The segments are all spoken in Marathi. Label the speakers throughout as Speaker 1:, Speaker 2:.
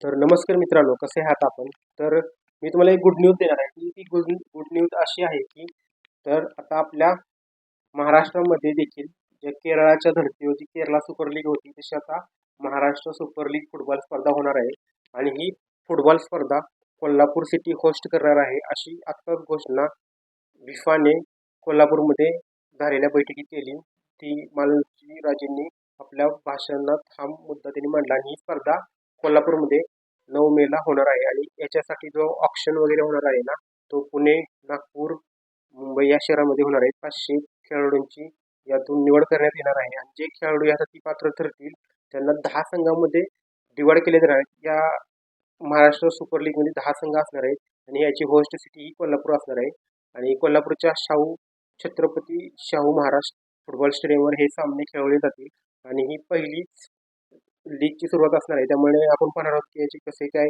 Speaker 1: तर नमस्कार मित्रांनो, कसे आहात आपण? तर मी तुम्हाला एक गुड न्यूज देणार आहे की ती गुड न्यूज अशी आहे की तर आता आपल्या महाराष्ट्रामध्ये देखील जे केरळाच्या धर्तीवर जी केरळा सुपर लीग होती तशी आता महाराष्ट्र सुपर लीग फुटबॉल स्पर्धा होणार आहे. आणि ही फुटबॉल स्पर्धा कोल्हापूर सिटी होस्ट करणार आहे अशी आत्ताच घोषणा विफाने कोल्हापूरमध्ये झालेल्या बैठकीत केली. ती मालजी राजेंनी आपल्या भाषणात हा मुद्दा त्यांनी मांडला आणि ही स्पर्धा कोल्हापूरमध्ये 9 मेला होणार आहे. आणि याच्यासाठी जो ऑक्शन वगैरे होणार आहे ना, तो पुणे, नागपूर, मुंबई या शहरामध्ये होणार आहे. 500 खेळाडूंची यातून निवड करण्यात येणार आहे आणि जे खेळाडू यासाठी पात्र ठरतील त्यांना 10 संघामध्ये डिवाइड केले जाणार आहेत. या महाराष्ट्र सुपर लीगमध्ये 10 संघ असणार आहेत आणि याची होस्ट सिटी ही कोल्हापूर असणार आहे. आणि कोल्हापूरच्या छत्रपती शाहू महाराज फुटबॉल स्टेडियमवर हे सामने खेळवले जातील. आणि ही पहिलीच लीगची सुरुवात असणार आहे, त्यामुळे आपण पाहणार आहोत की याचे कसे काय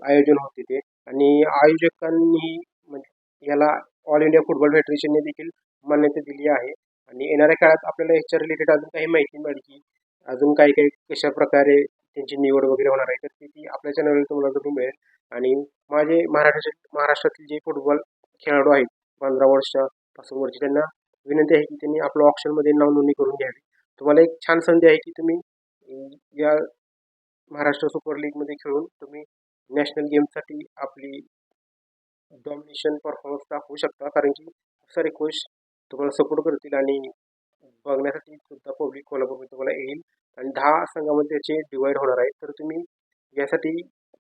Speaker 1: आयोजन होते ते. आणि आयोजकांनी म्हणजे याला ऑल इंडिया फुटबॉल फेडरेशनने देखील मान्यता दिली आहे. आणि येणाऱ्या काळात आपल्याला याच्या रिलेटेड अजून काही माहिती मिळेल की अजून काही काही कशा प्रकारे त्यांची निवड वगैरे होणार आहे, तर ती आपल्या चॅनलवर तुम्हाला जरूर मिळेल. आणि माझे महाराष्ट्रातील जे फुटबॉल खेळाडू आहेत 15 वर्षापासून वरची, त्यांना विनंती आहे की त्यांनी आपलं ऑप्शनमध्ये नाव नोंदणी करून घ्यावी. तुम्हाला एक छान संधी आहे की तुम्ही या महाराष्ट्र सुपर लीगमध्ये खेळून तुम्ही नॅशनल गेमसाठी आपली डॉमिनेशन परफॉर्मन्स दाखवू शकता, कारण की खूप सारे कोच तुम्हाला सपोर्ट करतील आणि बघण्यासाठी सुद्धा पब्लिक कोल्हापूरमध्ये तुम्हाला येईल. आणि 10 संघामध्ये त्याचे डिवाइड होणार आहे. तर तुम्ही यासाठी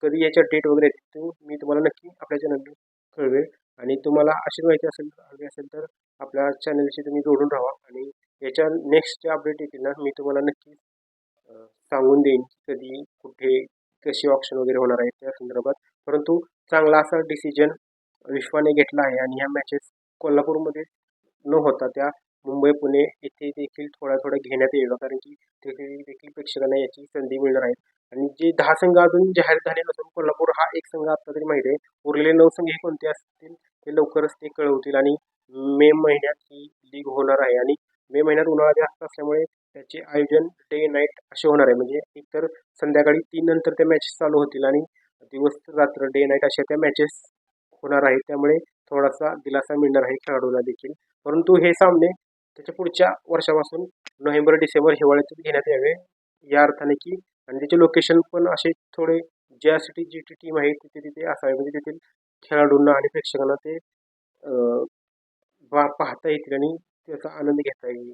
Speaker 1: कधी याच्या डेट वगैरे येतील मी तुम्हाला नक्की आपल्या चॅनलवर कळवेल. आणि तुम्हाला अशी माहिती हवी असेल तर आपल्या चॅनलशी तुम्ही जोडून राहा. आणि याच्या नेक्स्ट जे अपडेट येतील ना, मी तुम्हाला नक्की सांगून देईन की कधी कुठे कशी ऑप्शन वगैरे होणार आहे त्या संदर्भात. परंतु चांगला असा डिसिजन विश्वाने घेतला आहे आणि ह्या मॅचेस कोल्हापूरमध्ये न होता त्या मुंबई, पुणे येथे देखील थोड्या थोड्या घेण्यात येईल, कारण की तेथे देखील प्रेक्षकांना याची संधी मिळणार आहे. आणि जे 10 संघ अजून जाहीर झाले नसून कोल्हापूर हा एक संघ आता तरी माहिती आहे. उरलेले 9 संघ हे कोणते असतील ते लवकरच ते कळवतील. आणि मे महिन्यात ही लीग होणार आहे आणि मे महिन्यात उन्हाळा जास्त असल्यामुळे त्याचे आयोजन डे नाईट असे होणार आहे. म्हणजे एकतर संध्याकाळी 3 नंतर त्या मॅचेस चालू होतील आणि दिवस रात्र डे नाईट अशा त्या मॅचेस होणार आहेत. त्यामुळे थोडासा दिलासा मिळणार आहे खेळाडूंना देखील. परंतु हे सामने त्याच्या पुढच्या वर्षापासून नोव्हेंबर डिसेंबर हिवाळ्यात घेण्यात यावे, या अर्थाने की आणि त्याचे लोकेशन पण असे थोडे ज्या सिटी जी टीम आहे तिथे तिथे असावे, म्हणजे तेथील खेळाडूंना आणि प्रेक्षकांना ते पाहता येतील आणि त्याचा आनंद घेता येईल.